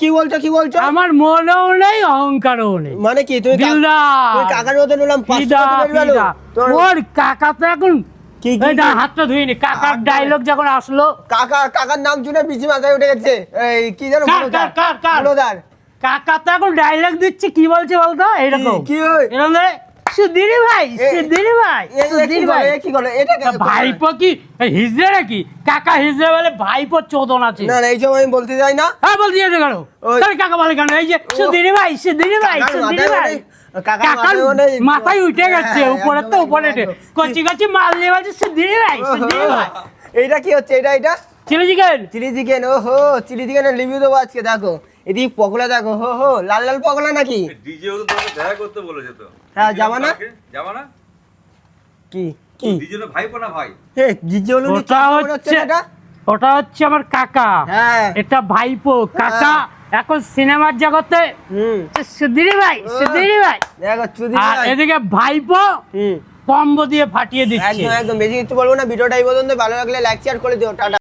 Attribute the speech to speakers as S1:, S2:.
S1: কি বলছো?
S2: আমার মনেও নেই, অহংকারও নেই।
S1: মানে কি তুমি কাকার মতো নিলাম 500
S2: ওর কাকা তো এখন
S1: কি
S2: হাতটা ধুইনি। কাকার ডায়লগ যখন আসলো,
S1: কাকার নাম শুনে পিছি মাথায় উঠে গেছে। এই কি জানো বড়দার
S2: কাকা তো এখন ডায়লগ দিচ্ছে। কি বলছে বলতো? এরকম
S1: কি
S2: এরকম সুধীর ভাই, সুধীর ভাই, সুধীর ভাই।
S1: কি করে এটা?
S2: ভাইপো কি হিজড়ে নাকি? কাকা হিজড়ে বলে ভাইপো চোদন আছে।
S1: না এই সময় আমি বলতে যাই না।
S2: হ্যাঁ বলতে যাই কেন? তাহলে কাকা বলে কেন? এই যে সুধীর ভাই, সুধীর ভাই, সুধীর ভাই। কাকার মাথায় উঠে গেছে, উপরে তো উপরে কচি কচি মাল নিয়ে বলছে সুধীর ভাই, সুধীর ভাই।
S1: এইটা কি হচ্ছে? এটা
S2: চিলি
S1: চিকেন। ওহো, চিলি চিকেনের রিভিউ দেবো আজকে। দেখো এদিকে পকোড়া, দেখো হো লাল লাল পকোড়া নাকি?
S3: ডিজেও তো তোমাকে দেখা করতে বলেছে তো।
S1: হ্যাঁ যাবা না? কি
S3: ডিজে না ভাইপো না ভাই?
S1: ডিজে হলো
S2: ওটা হচ্ছে আমার কাকা।
S1: হ্যাঁ
S2: এটা ভাইপো। কাকা এখন সিনেমার জগতে সুধীর ভাই, সুধীর ভাই।
S1: দেখো
S2: আর এদিকে ভাইপো কম্বো দিয়ে ফাটিয়ে দিচ্ছে।
S1: একদম বেশি কিছু বলবো না। ভিডিওটা এই পর্যন্ত ভালো লাগলে লাইক শেয়ার করে দিও। টাটা।